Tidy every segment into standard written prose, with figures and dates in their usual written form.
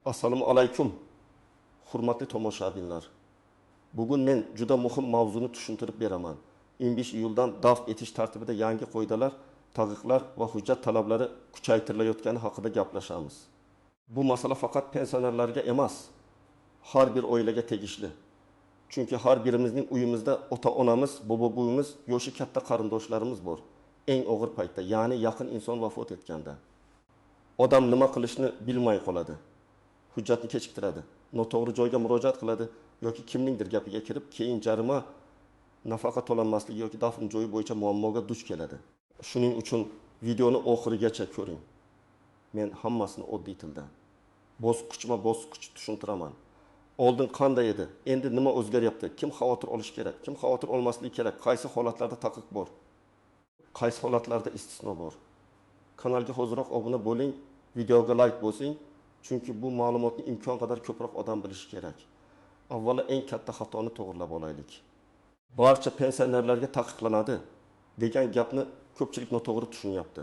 Assalomu alaykum, hurmatli tomoshabinlar. Bugun men juda muhim mavzuni tushuntirib beraman. 15 iyuldan daf etish tartibida yangi qoidalar, taqiqlar va hujjat talablari kuchaytirilayotgani haqida gaplashamiz. Bu masala faqat pensionerlarga emas, har bir oilaga tegishli. Chunki har birimizning uyimizda ota-onamiz, bobo-buvimiz, yoshi katta qarindoshlarimiz bor. Eng og'ir paytda, ya'ni yaqin inson vafot etganda. Odam nima qilishni bilmay qoladi. Hujjatni kechiktiradi, noto'g'ri joyga murojaat qiladi yoki kimningdir gapiga kirib, keyin jarima, nafaqa to'lanmasligi yoki dafn joyi bo'yicha muammoga duch keladi. Shuning uchun videoni oxirigacha ko'ring. Men hammasini oddiy tilda, bosqichma-bosqich tushuntiraman. Oldin qanday edi? Endi nima o'zgaryapti? Kim xavotir olish kerak? Kim xavotir olmasligi kerak? Qaysi holatlarda taqiq bor? Qaysi holatlarda istisno bor? Kanalga hoziroq obuna bo'ling, videoga like bosing. Chunki bu ma'lumotni imkon qadar ko'proq odam bilishi kerak. Avvalo eng katta xatoni to'g'rilab olaylik. Barcha pensionerlarga taqiqlanadi degan gapni ko'pchilik noto'g'ri tushunyapti.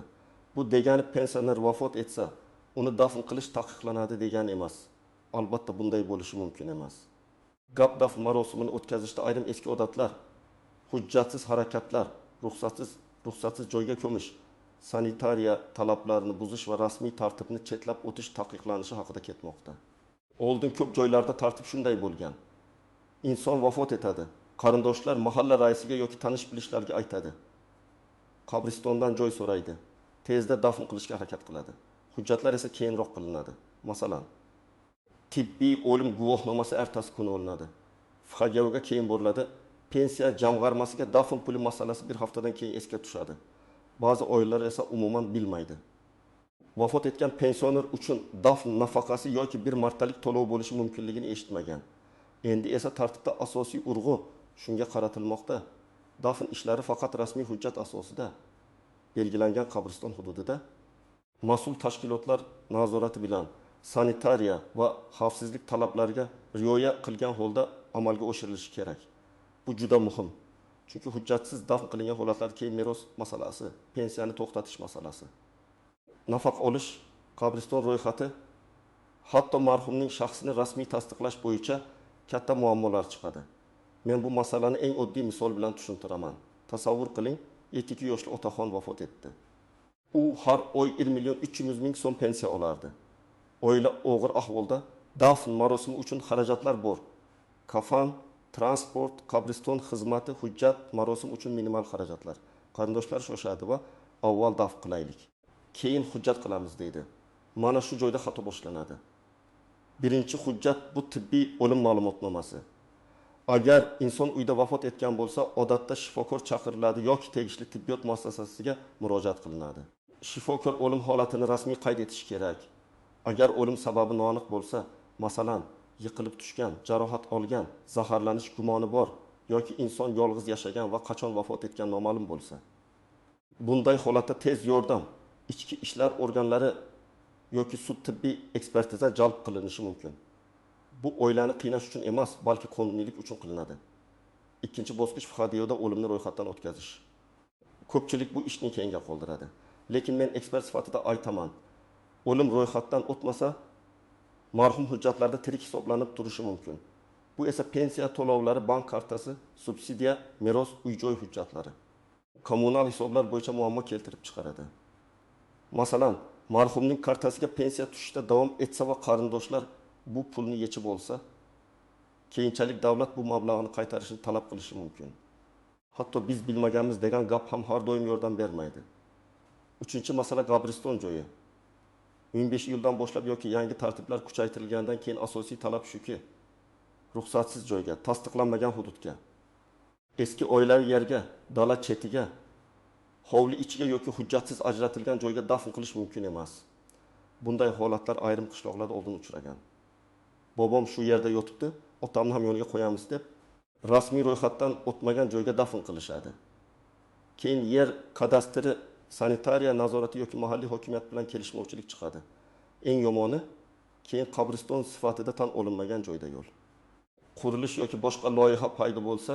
Bu degani pensioner vafot etsa, uni dafn qilish taqiqlanadi degani emas. Albatta bunday bo'lishi mumkin emas. Gap dafn marosimini o'tkazishda ayrim eski odatlar, hujjatsiz harakatlar, ruxsatsiz joyga ko'mish, sanitariya talablarini buzish va rasmiy tartibni chetlab o'tish taqiqlanishi haqida ketmoqda. Oldin ko'p joylarda tartib shunday bo'lgan. Inson vafot etadi. Qarindoshlar mahalla raisiga yoki tanish-bilishlarga aytadi. Qabristondan joy so'raydi. Tezda dafn qilishga harakat qiladi. Hujjatlar esa keyinroq qilinadi. Masalan, tibbiy o'lim guvohnomasi ertasi kuni olinadi. FHGOga keyin boriladi. Pensiya jamg'armasiga dafn puli masalasi bir haftadan keyin esga tushadi. Ba'zi oilalar esa umuman bilmaydi. Vafot etgan pensioner uchun dafn nafaqasi yoki bir martalik to'lov bo'lishi mumkinligini eshitmagan. Endi esa tartibda asosiy urg'u shunga qaratilmoqda. Dafn ishlari faqat rasmiy hujjat asosida belgilangan qabriston hududida mas'ul tashkilotlar nazorati bilan sanitariya va xavfsizlik talablariga rioya qilgan holda amalga oshirilishi kerak. Bu juda muhim. Chunki hujjatsiz dafn qilingan holatlar keyin meros masalasi, pensiyani to'xtatish masalasi, nafaqa olish, qabriston ro'yxati, hatto marhumning shaxsini rasmiy tasdiqlash bo'yicha katta muammolar chiqadi. Men bu masalani eng oddiy misol bilan tushuntiraman. Tasavvur qiling, 72 yoshli otaxon vafot etdi. U har oy 1.300.000 so'm pensiya olardi. Oila og'ir ahvolda, dafn marosimi uchun xarajatlar bor. Kafan, transport, qabriston xizmati, hujjat, marosim uchun minimal xarajatlar. Qarindoshlar shoshadi va avval dafn qilaylik, keyin hujjat qilamiz deydi. Mana shu joyda xato boshlanadi. Birinchi hujjat bu tibbiy o'lim ma'lumotnomasi. Agar inson uyda vafot etgan bo'lsa, odatda shifokor chaqiriladi yoki tegishli tibbiyot muassasasiga murojaat qilinadi. Shifokor o'lim holatini rasmiy qayd etishi kerak. Agar o'lim sababi noaniq bo'lsa, masalan, yiqilib tushgan, jarohat olgan, zaharlanish gumoni bor yoki inson yolg'iz yashagan va qachon vafot etgan noma'lum bo'lsa, bunday holatda tez yordam, ichki ishlar organlari yoki sud tibbiy ekspertiza jalb qilinishi mumkin. Bu oilani qiynash uchun emas, balki qonuniylik uchun qilinadi. Ikkinchi bosqich FHDOda o'limni ro'yxatdan o'tkazish. Ko'pchilik bu ishni keyinga qoldiradi. Lekin men ekspert sifatida aytaman. O'lim ro'yxatdan o'tmasa, marhum hujjatlarda tirik hisoblanib turishi mumkin. Bu esa pensiya to'lovlari, bank kartasi, subsidiya, meros, uy-joy hujjatlari, kommunal hisoblar bo'yicha muammo keltirib chiqaradi. Masalan, marhumning kartasiga pensiya tushishda davom etsa va qarindoshlar bu pulni yechib olsa, keyinchalik davlat bu mablag'ni qaytarishni talab qilishi mumkin. Hatto biz bilmaganmiz degan gap ham har doim yordam bermaydi. Uchinchi masala qabriston joyi. 15 yildan boshlab yoki yangi tartiblar kuchaytirilgandan keyin asosiy talab shuki, ruxsatsiz joyga, tasdiqlanmagan hududga, eski oilaviy yerga, dala chetiga, hovli ichiga yoki hujjatsiz ajratilgan joyga dafn qilish mumkin emas. Bunday holatlar ayrim qishloqlarda oldin uchragan. Bobom shu yerda yotibdi, otamni ham yo'lga qo'yamiz deb, rasmiy ro'yxatdan o'tmagan joyga dafn qilishadi. Keyin yer kadastri, sanitariya nazorati yoki mahalliy hokimiyat bilan kelishmovchilik chiqadi. Eng yomoni, keyin qabriston sifatida tan olinmagan joyda yo'l. Qurilish yoki boshqa loyiha paydo bo'lsa,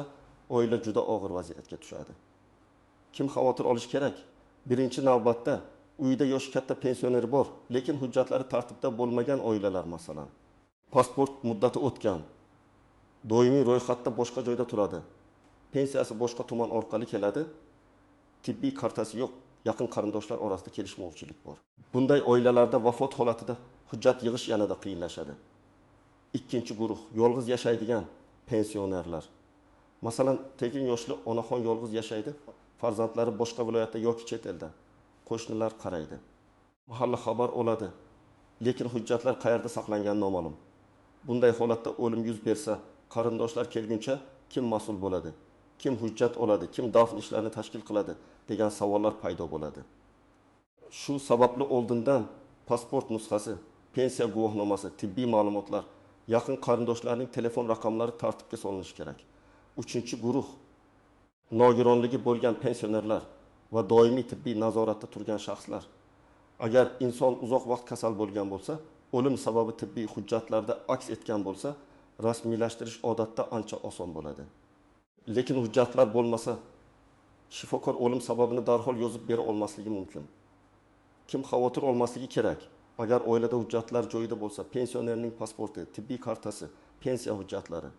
oila juda og'ir vaziyatga tushadi. Kim xavotir olish kerak? Birinchi navbatda uyda yoshi katta pensioner bor, lekin hujjatlari tartibda bo'lmagan oilalar masalan. Pasport muddati o'tgan, doimiy ro'yxatda boshqa joyda turadi. Pensiyasi boshqa tuman orqali keladi. Tibbiy kartasi yo'q, yaqin qarindoshlar orasida kelishmovchilik bor. Bunday oilalarda vafot holatida hujjat yig'ish yanada qiyinlashadi. Ikkinchi guruh yolg'iz yashaydigan pensionerlar. Masalan, tekin yoshli onaxon yolg'iz yashaydi, farzandlari boshqa viloyatda yoki chet elda. Qo'shnilar qaraydi. Mahalla xabar oladi, lekin hujjatlar qayerda saqlangani noma'lum. Bunday holatda o'lim yuz bersa, qarindoshlar kelguncha kim mas'ul bo'ladi? Kim hujjat oladi? Kim dafn ishlarini tashkil qiladi? Degan savollar paydo bo'ladi. Shu sababli oldindan pasport nusxasi, pensiya guvohnomasi, tibbiy ma'lumotlar, yaqin qarindoshlarning telefon raqamlari tartibga solinishi kerak. Uchinchi guruh nogironligi bo'lgan pensionerlar va doimiy tibbiy nazoratda turgan shaxslar. Agar inson uzoq vaqt kasal bo'lgan bo'lsa, o'lim sababi tibbiy hujjatlarda aks etgan bo'lsa, rasmiylashtirish odatda ancha oson bo'ladi. Lekin hujjatlar bo'lmasa, shifokor o'lim sababini darhol yozib bera olmasligi mumkin. Kim xavotir olmasligi kerak? Agar oilada hujjatlar joyida bo'lsa, pensionerning pasporti, tibbiy kartasi, pensiya hujjatlari,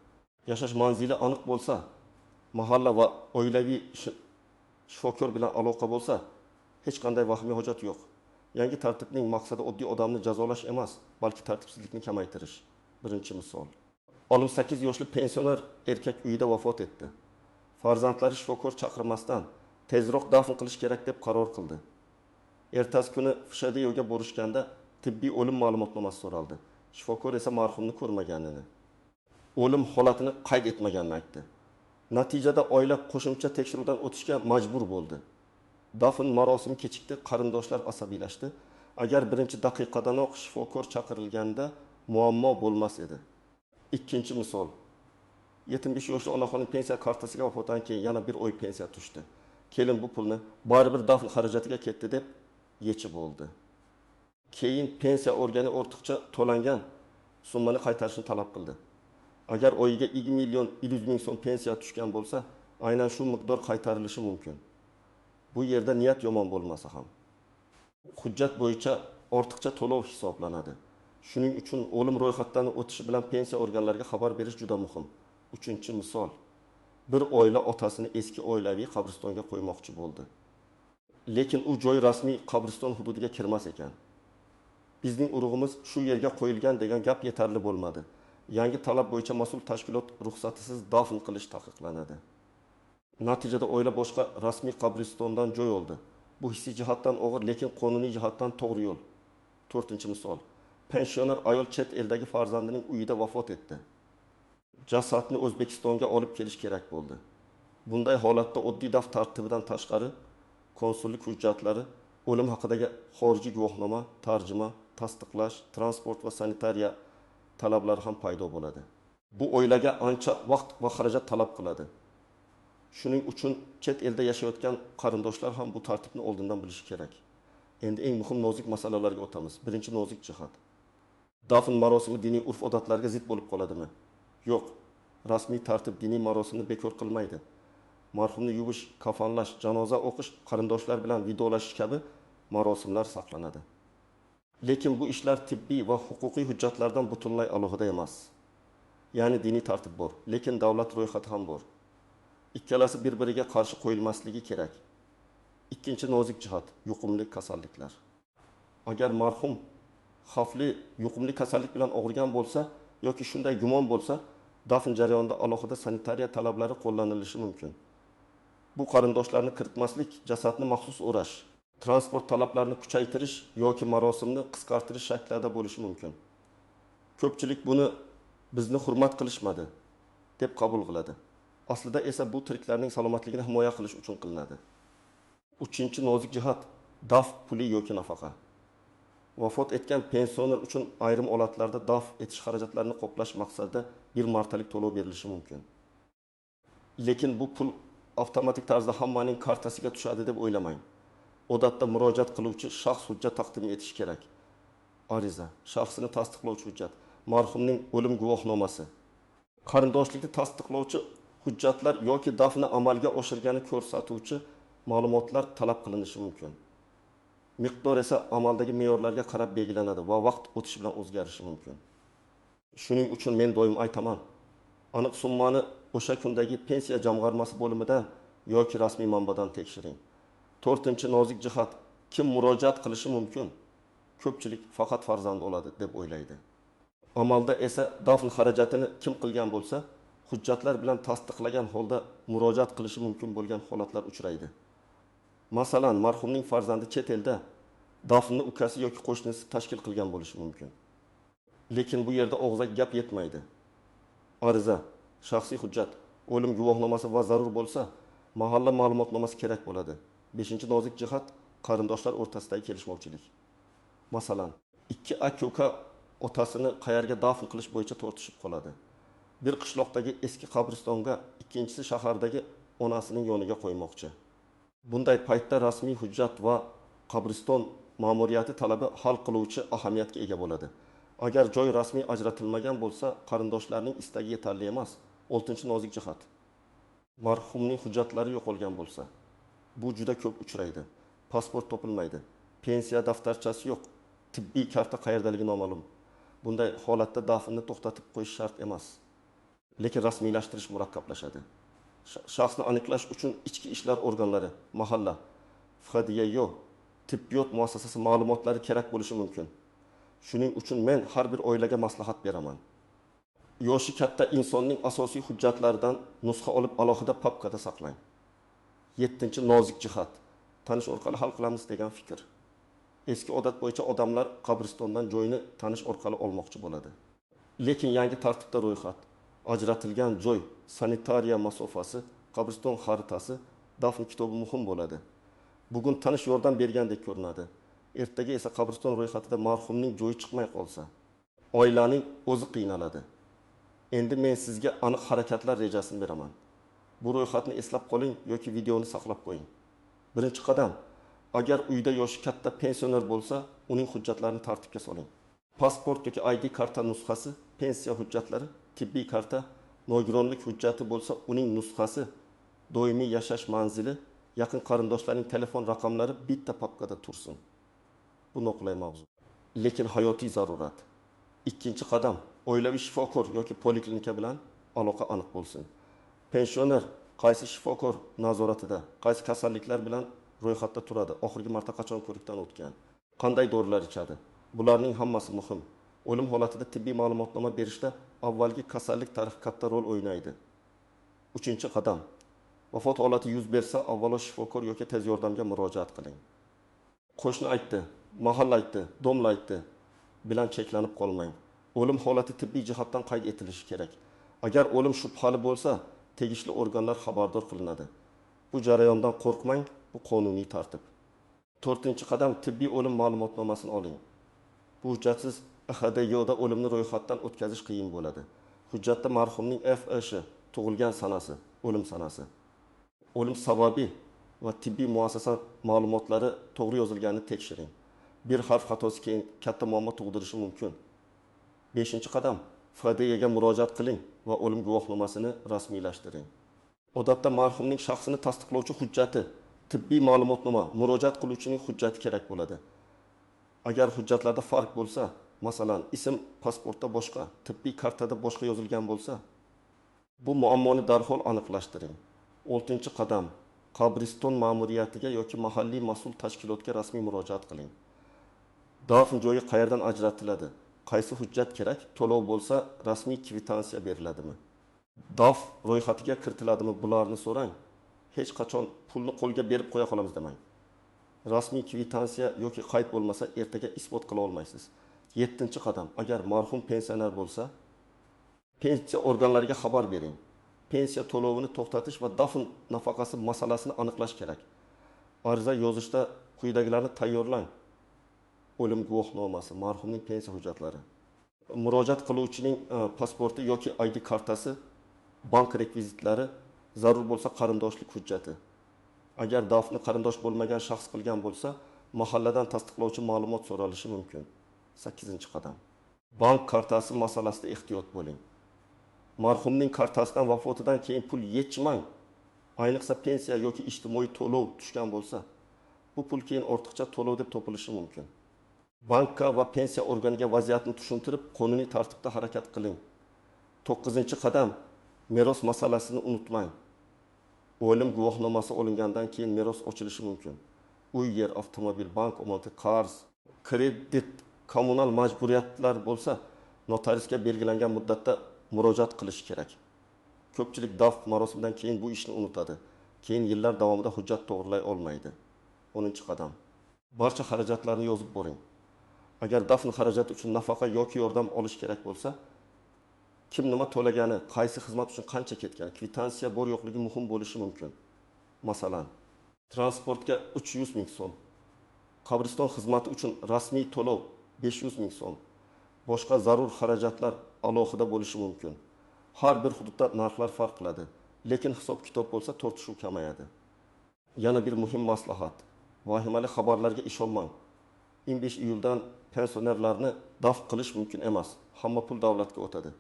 yashash manzili aniq bo'lsa, mahalla va oilaviy shifokor bilan aloqa bo'lsa, hech qanday vahmiy hojat yo'q. Yangi tartibning maqsadi oddiy odamni jazolash emas, balki tartibsizlikni kamaytirish. Birinchi misol. 68 yoshli pensioner erkak uyida vafot etdi. Farzandlari shifokor chaqirmasdan tezroq dafn qilish kerak deb qaror qildi. Ertasi kuni FSHDga borishganda tibbiy o'lim ma'lumotnomasi so'raldi. Shifokor esa marhumni ko'rmaganini, o'lim holatini qayd etmaganini aytdi. Natijada oila qo'shimcha tekshiruvdan o'tishga majbur bo'ldi. Dafn marosimi kechikdi, qarindoshlar asabiylashdi. Agar birinchi daqiqadanoq shifokor chaqirilganda muammo bo'lmas edi. Ikkinchi misol. 75 yoshli onaxonning pensiya kartasiga vafotidan keyin yana bir oy pensiya tushdi. Kelin bu pulni baribir dafn xarajatiga ketdi deb yechib oldi. Keyin pensiya organi ortiqcha to'langan summani qaytarishni talab qildi. Agar oyiga 2 million 100 ming so'm pensiya tushgan bo'lsa, aynan shu miqdor qaytarilishi mumkin. Bu yerda niyat yomon bo'lmasa ham hujjat bo'yicha ortiqcha to'lov hisoblanadi. Shuning uchun o'lim ro'yxatdan o'tishi bilan pensiya organlariga xabar berish juda muhim. Uchinchi misol. Bir oila otasini eski oilaviy qabristonga qo'ymoqchi bo'ldi. Lekin u joy rasmiy qabriston hududiga kirmas ekan. Bizning urug'imiz shu yerga qo'yilgan degan gap yetarli bo'lmadi. Yangi talab bo'yicha mas'ul tashkilot ruxsatisiz dafn qilish taqiqlanadi. Natijada oila boshqa rasmiy qabristondan joy oldi. Bu hissiy jihatdan og'ir, lekin qonuniy jihatdan to'g'ri yo'l. To'rtinchi misol. Pensioner ayol chet eldagi farzandining uyida vafot etdi. Jasadni O'zbekistonga olib kelish kerak bo'ldi. Bunday holatda oddiy dafn tartibidan tashqari konsullik hujjatlari, o'lim haqidagi xorijiy guvohnoma, tarjima, tasdiqlash, transport va sanitariya talablari ham paydo bo'ladi. Bu oilaga ancha vaqt va xarajat talab qiladi. Shuning uchun chet elda yashayotgan qarindoshlar ham bu tartibni oldindan bilishi kerak. Endi eng muhim nozik masalalarga o'tamiz. Birinchi nozik jihat. Dafn marosimi diniy urf-odatlarga zid bo'lib qoladimi? Yo'q. Rasmiy tartib diniy marosimni bekor qilmaydi. Marhumni yuvish, kafanlash, janoza o'qish, qarindoshlar bilan vidolashish kabi marosimlar saqlanadi. Lekin bu ishlar tibbiy va huquqiy hujjatlardan butunlay alohida emas. Ya'ni diniy tartib bor, lekin davlat ro'yxati ham bor. Ikkalasi bir-biriga qarshi qo'yilmasligi kerak. Ikkinchi nozik jihat, yuqumli kasalliklar. Agar marhum xavfli yuqumli kasallik bilan og'rigan bo'lsa yoki shunday gumon bo'lsa, dafn jarayonida alohida sanitariya talablari qo'llanilishi mumkin. Bu qarindoshlarni kiritmaslik, jasadni maxsus o'rash, transport talablarini kuchaytirish yoki marosimni qisqartirish shaklida bo'lishi mumkin. Ko'pchilik buni bizni hurmat qilishmadi deb qabul qiladi. Aslida esa bu tiriklarning salomatligini himoya qilish uchun qilinadi. Uchinchi nozik jihat, dafn puli yoki nafaqa. Vafot etgan pensioner uchun ayrim holatlarda dafn etish xarajatlarini qoplash maqsadida bir martalik to'lov berilishi mumkin. Lekin bu pul avtomatik tarzda hammaning kartasiga tushadi deb o'ylamang. Odatda murojaat qiluvchi shaxs hujjat taqdim etishi kerak. Ariza, shaxsini tasdiqlovchi hujjat, marhumning o'lim guvohnomasi, qarindoshlikni tasdiqlovchi hujjatlar yoki dafni amalga oshirgani ko'rsatuvchi ma'lumotlar talab qilinishi mumkin. Miqdor esa amaldagi me'yorlarga qarab belgilanadi va vaqt o'tishi bilan o'zgarishi mumkin. Shuning uchun men doim aytaman, aniq summani o'sha kundagi pensiya jamg'armasi bo'limidan yoki rasmiy manbadan tekshiring. 4-chi nozik jihat, kim murojaat qilishi mumkin? Ko'pchilik faqat farzand oladi deb o'ylaydi. Amalda esa dafn xarajatini kim qilgan bo'lsa, hujjatlar bilan tasdiqlagan holda murojaat qilishi mumkin bo'lgan holatlar uchraydi. Masalan, marhumning farzandi chet elda dafnni ukasi yoki qo'shnisi tashkil qilgan bo'lishi mumkin. Lekin bu yerda og'zaki gap yetmaydi. Ariza, shaxsiy hujjat, o'lim guvohnomasi va zarur bo'lsa, mahalla ma'lumotnomasi kerak bo'ladi. 5-nozik jihat, qarindoshlar o'rtasidagi kelishmovchilik. Masalan, ikki aka-uka otasini qayerga dafn qilish bo'yicha tortishib qoladi. Bir qishloqdagi eski qabristonga, ikkinchisi shahardagi onasining yoniga qo'ymoqchi. Bunday paytda rasmiy hujjat va qabriston ma'muriyati talabi hal qiluvchi ahamiyatga ega bo'ladi. Agar joy rasmiy ajratilmagan bo'lsa, qarindoshlarning istagi yetarli emas. 6-nozik jihat. Marhumning hujjatlari yo'qolgan bo'lsa, bu juda ko'p uchraydi. Pasport topilmaydi, pensiya daftarchasi yo'q, tibbiy karta qayerdaligi noma'lum. Bunday holatda dafnni to'xtatib qo'yish shart emas. Lekin rasmiylashtirish murakkablashadi. Shaxsni aniqlash uchun ichki ishlar organlari, mahalla, FHDYO, tibbiyot muassasasi ma'lumotlari kerak bo'lishi mumkin. Shuning uchun men har bir oilaga maslahat beraman. Yoshi katta insonning asosiy hujjatlaridan nusxa olib alohida papkada saqlang. 7-nozik jihat. Tanish orqali hal qilamiz degan fikr. Eski odat bo'yicha odamlar qabristondan joyni tanish orqali olmoqchi bo'ladi. Lekin yangi tartibda ro'yxat, ajratilgan joy, sanitariya masofasi, qabriston xaritasi, dafn kitobi muhim bo'ladi. Bugun tanish yordam bergandek ko'rinadi. Ertaga esa qabriston ro'yxatida marhumning joyi chiqmay qolsa, oilaning o'zi qiynaladi. Endi men sizga aniq harakatlar rejasini beraman. Bu ro'yxatni eslab qoling yoki videoni saqlab qo'ying. Birinchi qadam, agar uyda yoshi katta pensioner bo'lsa, uning hujjatlarini tartibga soling. Pasport yoki ID karta nusxasi, pensiya hujjatlari, tibbiy karta, nogironlik hujjati bo'lsa, uning nusxasi, doimiy yashash manzili, yaqin qarindoshlarning telefon raqamlari bitta papkada tursin. Bu noqulay mavzu. Lekin hayotiy zarurat. 2-qadam, oilaviy shifokor yoki poliklinika bilan aloqa aniq bo'lsin. Pensioner qaysi shifokor nazoratida, qaysi kasalliklar bilan ro'yxatda turadi, oxirgi marta qachon ko'rikdan o'tgan, qanday dorilar ichadi. Bularning hammasi muhim. O'lim holatida tibbiy ma'lumotnoma berishda avvalgi kasallik tarixi katta rol o'ynaydi. 3-qadam. Vafot holati yuz bersa, avvalo shifokor yoki tez yordamga murojaat qiling. Qo'shni aytdi, mahalla aytdi, domla aytdi bilan cheklanib qolmang. O'lim holati tibbiy jihatdan qayd etilishi kerak. Agar o'lim shubhali bo'lsa, tegishli organlar xabardor qilinadi. Bu jarayondan qo'rqmang, bu qonuniy tartib. 4-qadam, tibbiy o'lim ma'lumotnomasini oling. Bu hujjatsiz FHDYoda o'limni ro'yxatdan o'tkazish qiyin bo'ladi. Hujjatda marhumning FIsh, tug'ilgan sanasi, o'lim sanasi, o'lim sababi va tibbiy muassasa ma'lumotlari to'g'ri yozilganini tekshiring. Bir harf xatosi keyin katta muammo tug'dirishi mumkin. 5-qadam, FHDYga murojaat qiling va o'lim guvohnomasini rasmiylashtiring. Odatda marhumning shaxsini tasdiqlovchi hujjati, tibbiy ma'lumotnoma, murojaat qiluvchining hujjati kerak bo'ladi. Agar hujjatlarda farq bo'lsa, masalan, ism pasportda boshqa, tibbiy kartada boshqa yozilgan bo'lsa, bu muammoni darhol aniqlashtiring. 6-qadam, qabriston ma'muriyatiga yoki mahalliy mas'ul tashkilotga rasmiy murojaat qiling. Dafn joyi qayerdan ajratiladi? Qaysi hujjat kerak? To'lov bo'lsa, rasmiy kvitansiya beriladimi? Daf ro'yxatiga kiritiladimi? Bularni so'rang. Hech qachon pulni qo'lga berib qo'ya qolamiz demang. Rasmiy kvitansiya yoki qayd bo'lmasa, ertaga isbot qila olmaysiz. 7-qadam, agar marhum pensioner bo'lsa, pensiya organlariga xabar bering. Pensiya to'lovini to'xtatish va dafn nafaqasi masalasini aniqlash kerak. Ariza yozishda quyidagilarni tayyorlang. O'lim guvohnomasi, marhumning pensiya hujjatlari, murojaat qiluvchining pasporti yoki ID kartasi, bank rekvizitlari, zarur bo'lsa qarindoshlik hujjati. Agar dafni qarindosh bo'lmagan shaxs qilgan bo'lsa, mahalladan tasdiqlovchi ma'lumot so'ralishi mumkin. 8-qadam. Bank kartasi masalasida ehtiyot bo'ling. Marhumning kartasidan vafotidan keyin pul yechmang. Ayniqsa pensiya yoki ijtimoiy to'lov tushgan bo'lsa, bu pul keyin ortiqcha to'lov deb topilishi mumkin. Bankka va pensiya organiga vaziyatni tushuntirib, qonuniy tartibda harakat qiling. 9-qadam meros masalasini unutmang. O'lim guvohnomasi olingandan keyin meros ochilishi mumkin. Uy, yer, avtomobil, bank omonati, qarz, kredit, kommunal majburiyatlar bo'lsa, notariusga belgilangan muddatda murojaat qilish kerak. Ko'pchilik daf marosimidan keyin bu ishni unutadi. Keyin yillar davomida hujjat to'g'rilay olmaydi. 10-qadam. Barcha xarajatlarni yozib boring. Agar dafn xarajati uchun nafaqa yoki yordam olish kerak bo'lsa, kim nima to'lagani, qaysi xizmat uchun qancha ketgan, kvitansiya bor yo'qligi muhim bo'lishi mumkin. Masalan, transportga 300 ming so'm, qabriston xizmati uchun rasmiy to'lov 500 ming so'm, boshqa zarur xarajatlar alohida bo'lishi mumkin. Har bir hududda narxlar farq qiladi, lekin hisob-kitob bo'lsa tortishuv kamayadi. Yana bir muhim maslahat: vahimali xabarlarga ishonmang. 15-iyuldan pensionerlarni daf qilish mumkin emas. Hamma pul davlatga o'tadi.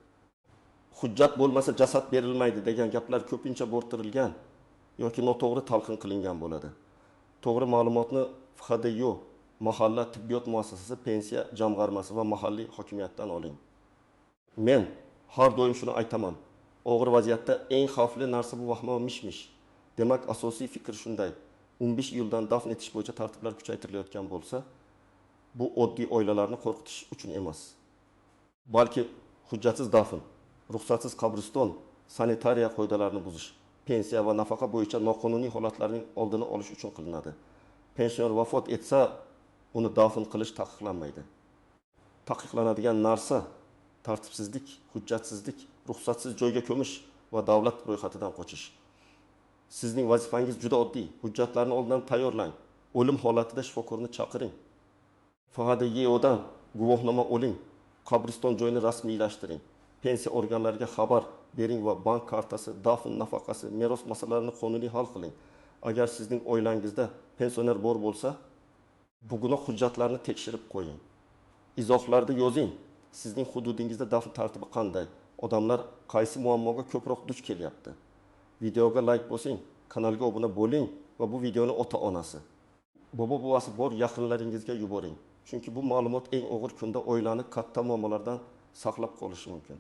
Hujjat bo'lmasa jasad berilmaydi degan gaplar ko'pincha bo'rtirilgan yoki noto'g'ri talqin qilingan bo'ladi. To'g'ri ma'lumotni FHDYO, mahalla tibbiyot muassasasi, pensiya jamg'armasi va mahalliy hokimiyatdan oling. Men har doim shuni aytaman. Og'ir vaziyatda eng xavfli narsa bu vahma va mish-mish. Demak, asosiy fikr shunday. 15-iyuldan dafn etish bo'yicha tartiblar kuchaytirilayotgan bo'lsa, bu oddiy oilalarni qo'rqitish uchun emas. Balki hujjatsiz dafn, ruxsatsiz qabriston, sanitariya qoidalarini buzish, pensiya va nafaqa bo'yicha noqonuniy holatlarning oldini olish uchun qilinadi. Pensioner vafot etsa, uni dafn qilish taqiqlanmaydi. Taqiqlanadigan narsa tartibsizlik, hujjatsizlik, ruxsatsiz joyga ko'mish va davlat ro'yxatidan qochish. Sizning vazifangiz juda oddiy. Hujjatlarni oldindan tayyorlang. O'lim holatida shifokorni chaqiring. FHDYOdan guvohnoma oling. Qabriston joyini rasmiylashtiring. Pensiya organlariga xabar bering va bank kartasi, dafn nafaqasi, meros masalalarini qonuniy hal qiling. Agar sizning oilangizda pensioner bor bo'lsa, buguna hujjatlarni tekshirib qo'ying. Izohlarda yozing. Sizning hududingizda dafn tartibi qanday? Odamlar qaysi muammoga ko'proq duch kelyapti? Videoga like bosing, kanalga obuna bo'ling va bu videoni ota-onasi, bobo-buvasi bor yaqinlaringizga yuboring. Chunki bu ma'lumot eng og'ir kunda oilani katta muammolardan saqlab qolishi mumkin.